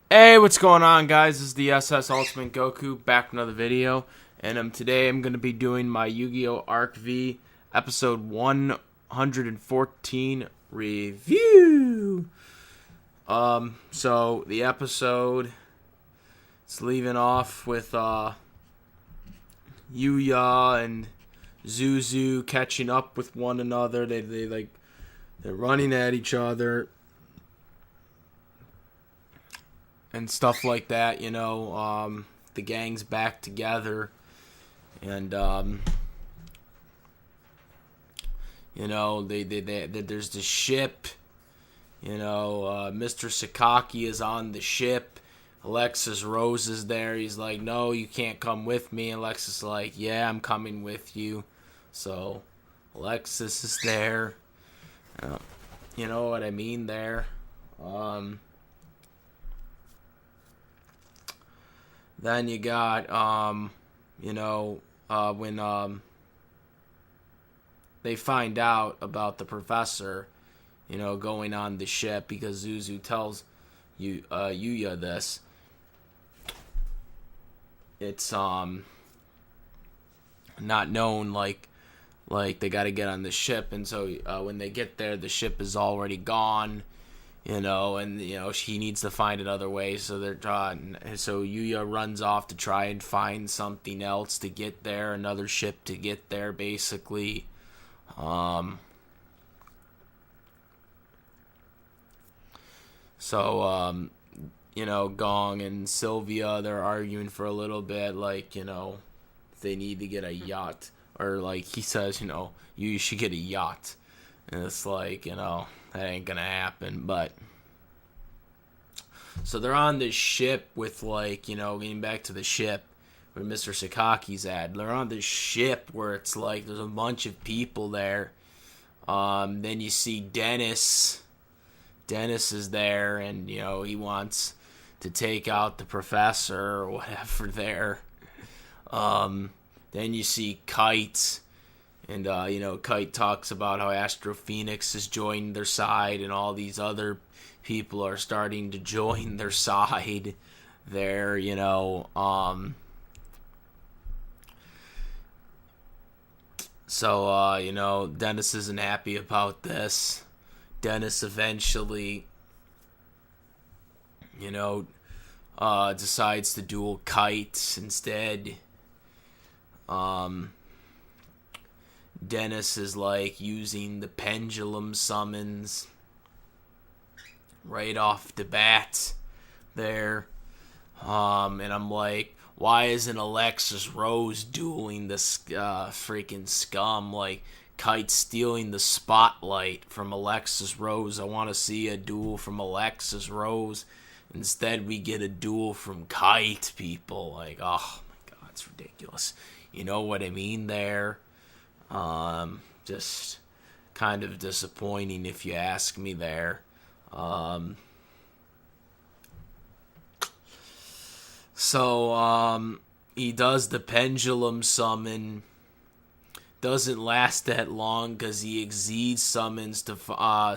Hey, what's going on, guys? This is the SS Ultimate Goku back with another video, and today I'm going to be doing my Yu-Gi-Oh! Arc V episode 114 review. So the episode is leaving off with Yuya and Zuzu catching up with one another. They're running at each other and stuff like that, the gang's back together, and there's the ship. Mr. Sakaki is on the ship. Alexis Rose is there. He's like, no, you can't come with me. Alexis is like, yeah, I'm coming with you. So Alexis is there. You know what I mean there. Then you got, when they find out about the professor, going on the ship because Zuzu tells Yuya this. It's not known like they got to get on the ship, and so when they get there, the ship is already gone. She needs to find another way, so so Yuya runs off to try and find something else to get there, another ship to get there, basically. Gong and Sylvia, they're arguing for a little bit, they need to get a yacht, or like he says, you should get a yacht, and it's like, that ain't gonna happen. But so they're on this ship with getting back to the ship where Mr. Sakaki's at. They're on this ship where it's like there's a bunch of people there. Then you see Dennis. Dennis is there, and he wants to take out the professor or whatever there. Then you see Kite. And, Kite talks about how Astro Phoenix has joined their side, and all these other people are starting to join their side there, So, Dennis isn't happy about this. Dennis eventually, decides to duel Kite instead. Dennis is using the pendulum summons right off the bat there. And I'm like, why isn't Alexis Rose dueling this freaking scum? Kite stealing the spotlight from Alexis Rose. I want to see a duel from Alexis Rose. Instead, we get a duel from Kite, people. Oh my god, it's ridiculous. You know what I mean there? Just kind of disappointing if you ask me there. He does the pendulum summon. Doesn't last that long because he exceeds summons to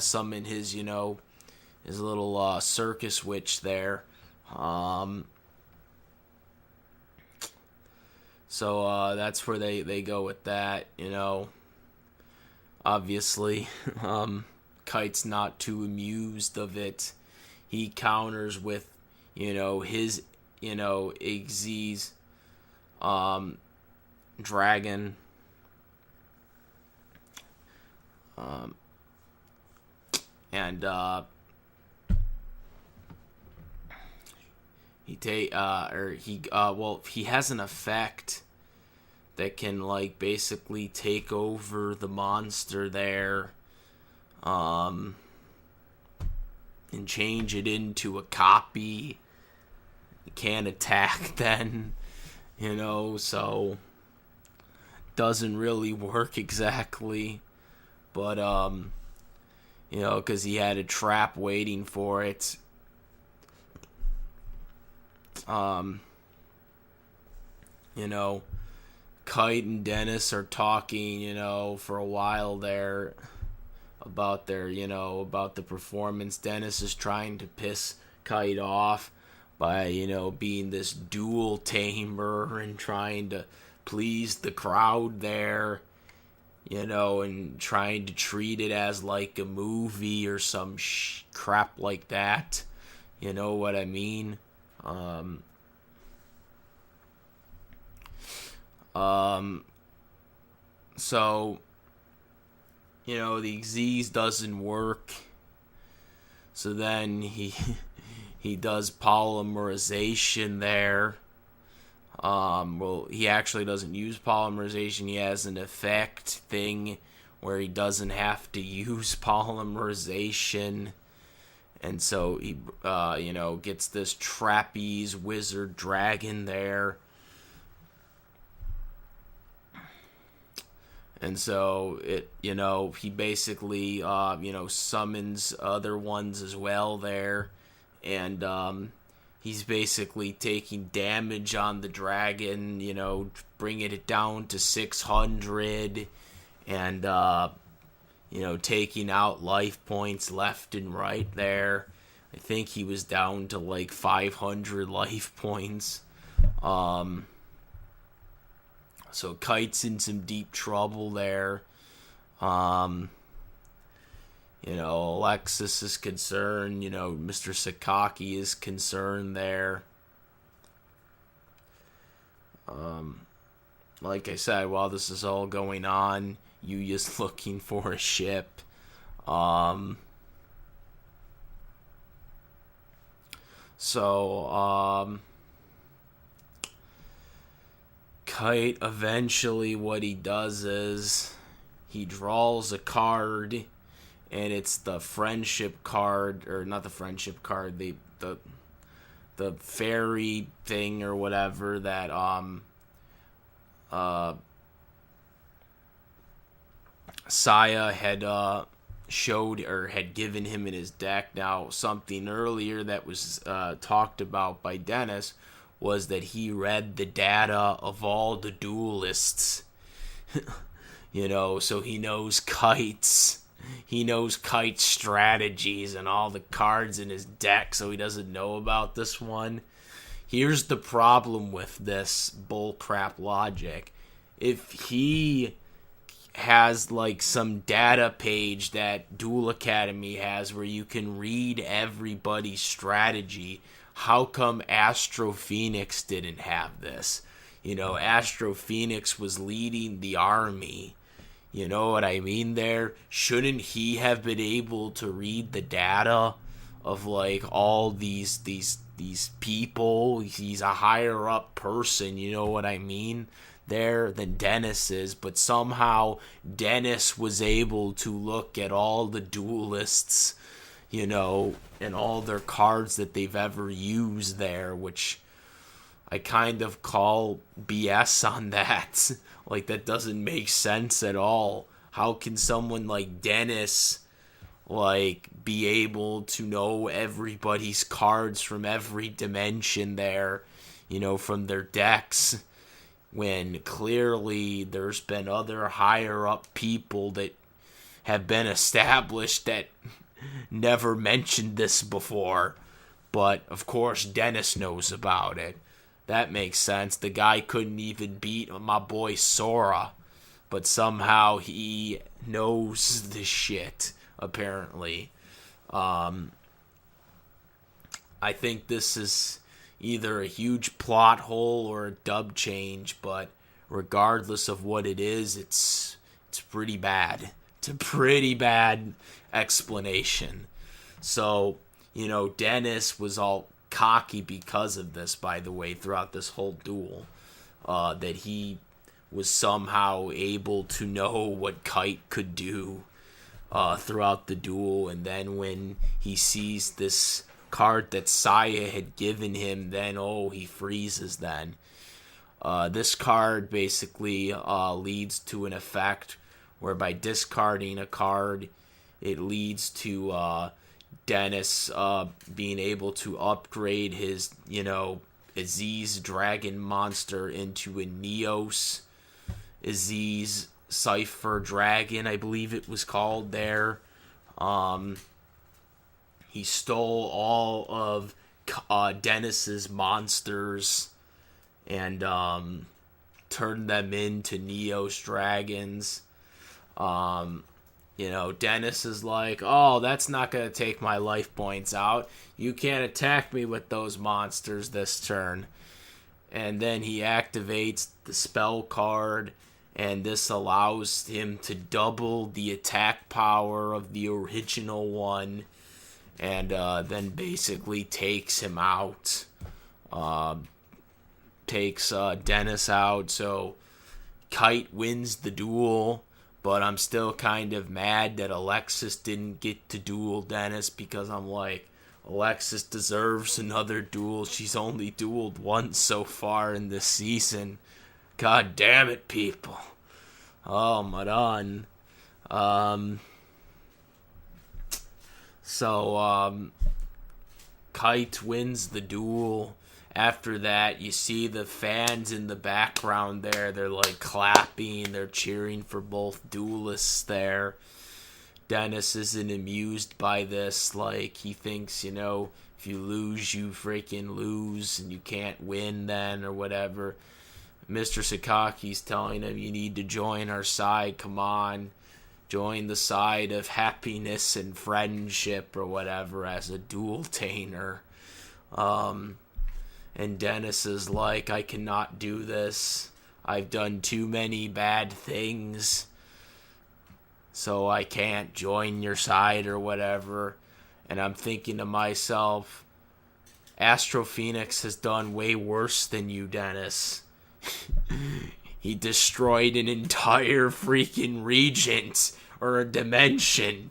summon his, his little circus witch there. That's where they go with that, Obviously, Kite's not too amused of it. He counters with, his, Xyz's dragon. He has an effect that can basically take over the monster there, and change it into a copy. It can't attack then, so doesn't really work exactly, but because he had a trap waiting for it. Kite and Dennis are talking, for a while there about about the performance. Dennis is trying to piss Kite off by, being this duel tamer and trying to please the crowd there, and trying to treat it as like a movie or some crap like that. You know what I mean? Um, so, the Xyz doesn't work. So then he does polymerization there. Well, he actually doesn't use polymerization. He has an effect thing where he doesn't have to use polymerization. And so he, gets this trapeze wizard dragon there. And so he basically, summons other ones as well there. And, he's basically taking damage on the dragon, bringing it down to 600. And, taking out life points left and right there. I think he was down to like 500 life points. So Kite's in some deep trouble there. Alexis is concerned. Mr. Sakaki is concerned there. Like I said, while this is all going on, Yuya's looking for a ship. Kite, eventually what he does is he draws a card, and it's the friendship card, or not the friendship card, the fairy thing or whatever that Saya had showed or had given him in his deck. Now, something earlier that was talked about by Dennis was that he read the data of all the duelists. So he knows Kite's strategies and all the cards in his deck, so he doesn't know about this one. Here's the problem with this bullcrap logic. If he has like some data page that Duel Academy has where you can read everybody's strategy, how come Astro Phoenix didn't have this? Astro Phoenix was leading the army. You know what I mean there? Shouldn't he have been able to read the data of like all these people? He's a higher up person, you know what I mean? There than Dennis is, but somehow Dennis was able to look at all the duelists, and all their cards that they've ever used there, which I kind of call BS on that. Like, that doesn't make sense at all. How can someone like Dennis, be able to know everybody's cards from every dimension there, from their decks, when clearly there's been other higher up people that have been established that never mentioned this before. But, of course, Dennis knows about it. That makes sense. The guy couldn't even beat my boy Sora. But somehow he knows this shit, apparently. I think this is either a huge plot hole or a dub change. But regardless of what it is, it's pretty bad. It's a pretty bad explanation. So, Dennis was all cocky because of this, by the way, throughout this whole duel. That he was somehow able to know what Kite could do throughout the duel. And then when he sees this card that Saya had given him, then, he freezes then. This card basically leads to an effect where by discarding a card, it leads to Dennis being able to upgrade his, Aziz Dragon Monster into a Neos Aziz Cypher Dragon, I believe it was called there. He stole all of Dennis's monsters and turned them into Neo's dragons. Dennis is like, oh, that's not going to take my life points out. You can't attack me with those monsters this turn. And then he activates the spell card, and this allows him to double the attack power of the original one, and then basically takes him out. Takes Dennis out, so Kite wins the duel. But I'm still kind of mad that Alexis didn't get to duel Dennis, because I'm like, Alexis deserves another duel. She's only dueled once so far in this season. God damn it, people. Oh, Madan. Kite wins the duel. After that, you see the fans in the background there. They're like clapping. They're cheering for both duelists there. Dennis isn't amused by this. Like, he thinks, if you lose, you freaking lose, and you can't win then, or whatever. Mr. Sakaki's telling him, you need to join our side. Come on. Join the side of happiness and friendship, or whatever, as a duel-tainer. And Dennis is like, I cannot do this. I've done too many bad things, so I can't join your side or whatever. And I'm thinking to myself, Astro Phoenix has done way worse than you, Dennis. He destroyed an entire freaking regent or a dimension.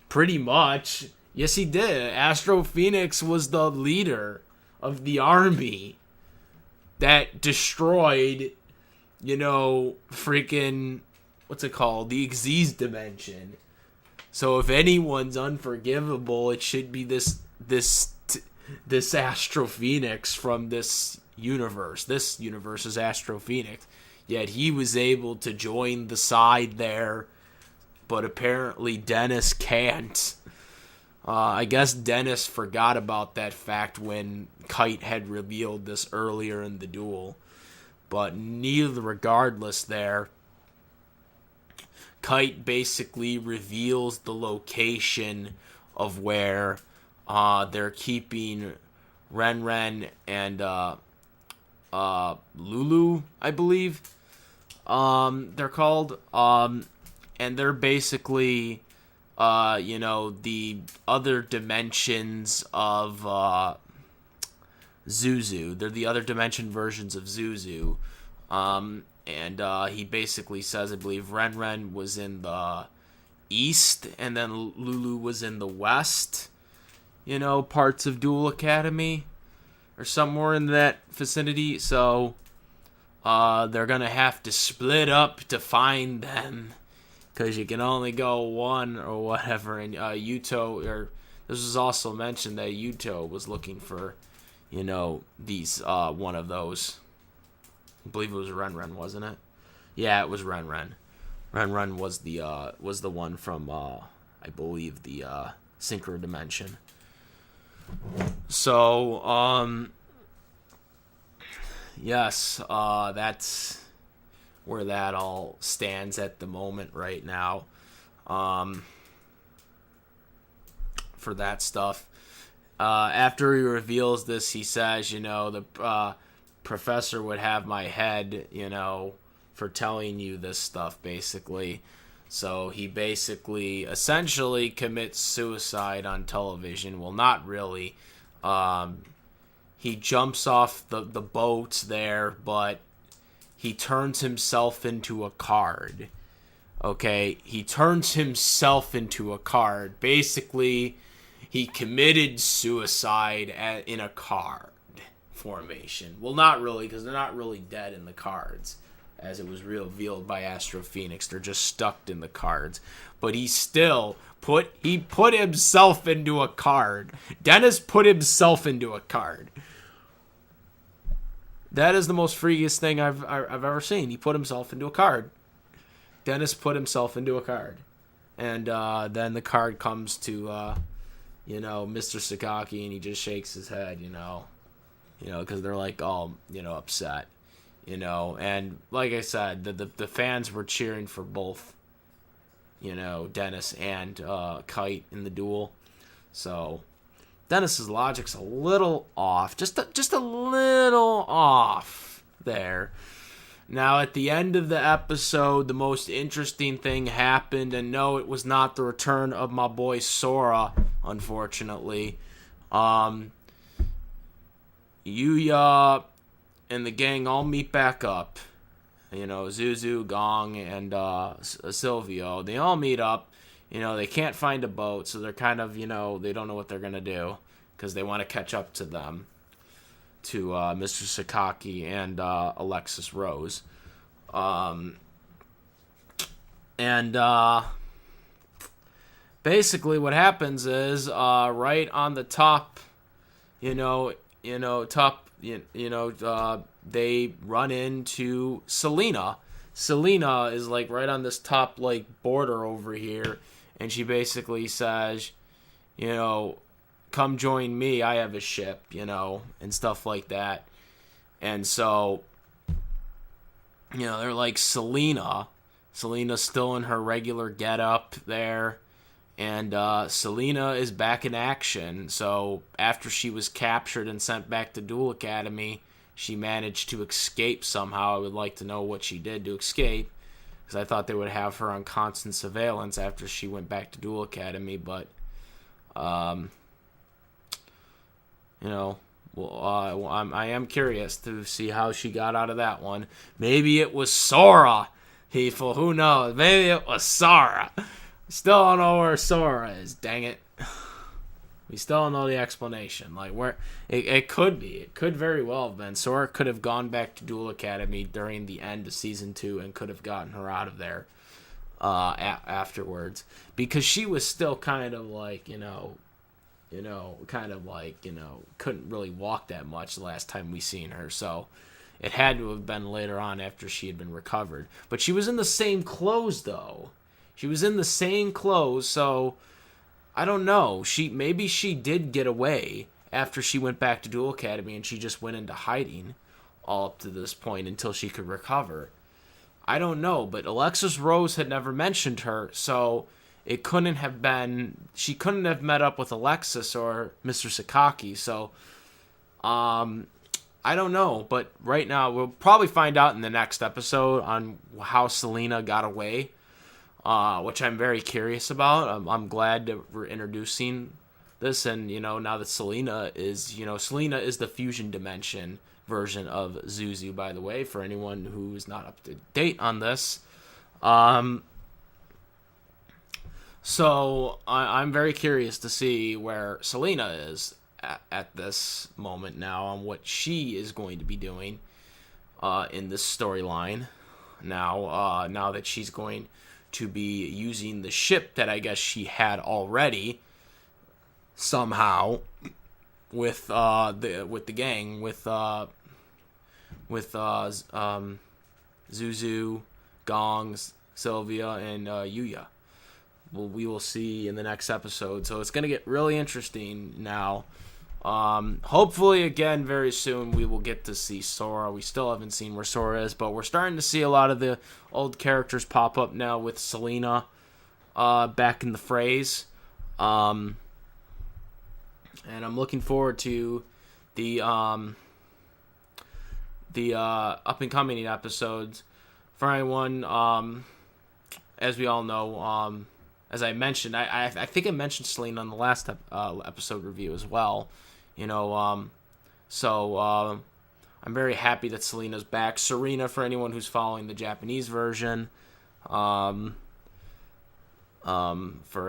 Pretty much. Yes, he did. Astro Phoenix was the leader of the army that destroyed, freaking, what's it called? The Xyz dimension. So if anyone's unforgivable, it should be this Astro Phoenix from this universe. This universe is Astro Phoenix. Yet he was able to join the side there, but apparently Dennis can't. I guess Dennis forgot about that fact when Kite had revealed this earlier in the duel. But regardless there, Kite basically reveals the location of where they're keeping Ren and Lulu, I believe they're called. And they're basically the other dimensions of Zuzu. They're the other dimension versions of Zuzu. And he basically says, I believe Ren was in the east, and then Lulu was in the west. Parts of Duel Academy, or somewhere in that vicinity. So they're going to have to split up to find them, because you can only go one or whatever. And Yuto, or this was also mentioned that Yuto was looking for, these one of those. I believe it was Ren, wasn't it? Yeah, it was Ren. Ren was the one from I believe the Synchro Dimension. So yes, that's where that all stands at the moment right now. For that stuff. After he reveals this, he says, the professor would have my head, for telling you this stuff, basically. So he basically, essentially commits suicide on television. Well, not really. He jumps off the boat there, but he turns himself into a card. Okay, he turns himself into a card. Basically, he committed suicide in a card formation. Well, not really, because they're not really dead in the cards, as it was revealed by Astro Phoenix. They're just stuck in the cards. But he still put himself into a card. Dennis put himself into a card. That is the most freakiest thing I've ever seen. He put himself into a card. Dennis put himself into a card. And then the card comes to, Mr. Sakaki, and he just shakes his head, because they're like all, upset, and like I said, the fans were cheering for both, Dennis and Kite in the duel. So Dennis's logic's a little off, just a little off there. Now, at the end of the episode, the most interesting thing happened, and no, it was not the return of my boy Sora, unfortunately. Yuya and the gang all meet back up. Zuzu, Gong, and Silvio, they all meet up. They can't find a boat, so they're kind of, they don't know what they're going to do, because they want to catch up to them. To Mr. Sakaki and Alexis Rose. Basically what happens is right on the top, they run into Celina. Celina is like right on this top like border over here, and she basically says, come join me, I have a ship, and stuff like that. And so, they're like Celina's still in her regular getup there, and Celina is back in action. So after she was captured and sent back to Duel Academy, she managed to escape somehow. I would like to know what she did to escape, because I thought they would have her on constant surveillance after she went back to Duel Academy, but I am curious to see how she got out of that one. Maybe it was Sora, people. Who knows? Maybe it was Sora. Still don't know where Sora is. Dang it. We still don't know the explanation. Like where it could be. It could very well have been. Sora could have gone back to Duel Academy during the end of season 2 and could have gotten her out of there afterwards, because she was still kind of like couldn't really walk that much the last time we seen her. So it had to have been later on after she had been recovered. But she was in the same clothes, though. She was in the same clothes, so I don't know. Maybe she did get away after she went back to Duel Academy, and she just went into hiding all up to this point until she could recover. I don't know, but Alexis Rose had never mentioned her, so it couldn't have been, she couldn't have met up with Alexis or Mr. Sakaki, so I don't know, but right now we'll probably find out in the next episode on how Celina got away, which I'm very curious about. I'm glad that we're introducing this, and now that Celina is the fusion dimension version of Zuzu, by the way, for anyone who's not up to date on this. So I'm very curious to see where Celina is at this moment now, on what she is going to be doing in this storyline. Now that she's going to be using the ship that I guess she had already somehow with the gang with Zuzu, Gongs, Sylvia, and Yuya. Well, we will see in the next episode. So it's going to get really interesting now. Hopefully, again, very soon we will get to see Sora. We still haven't seen where Sora is, but we're starting to see a lot of the old characters pop up now with Celina back in the phrase. And I'm looking forward to the up-and-coming episodes. For anyone, as we all know, as I mentioned, I think I mentioned Celina on the last episode review as well. So I'm very happy that Celina's back. Serena, for anyone who's following the Japanese version. For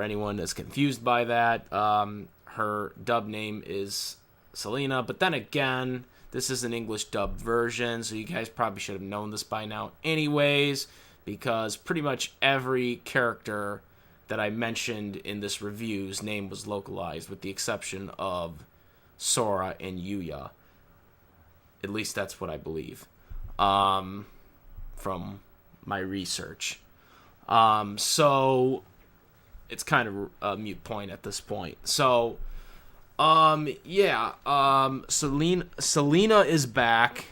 anyone that's confused by that, her dub name is Celina. But then again, this is an English dub version, so you guys probably should have known this by now anyways, because pretty much every character that I mentioned in this review's name was localized, with the exception of Sora and Yuya. At least that's what I believe, from my research. So it's kind of a moot point at this point. So Yeah. Celina is back.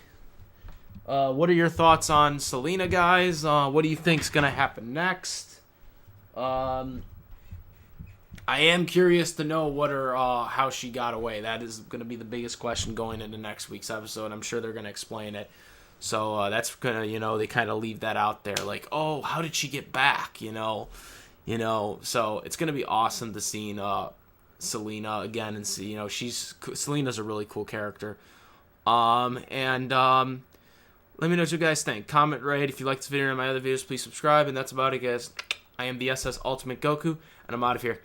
What are your thoughts on Celina, guys? What do you think's gonna happen next? I am curious to know what her how she got away. That is gonna be the biggest question going into next week's episode. I'm sure they're gonna explain it. So that's gonna, they kind of leave that out there, like, oh, how did she get back? So it's gonna be awesome to see Celina again and see, Celina's a really cool character. And let me know what you guys think. Comment, rate. If you like this video and my other videos, please subscribe. And that's about it, guys. I am the SS Ultimate Goku, and I'm out of here.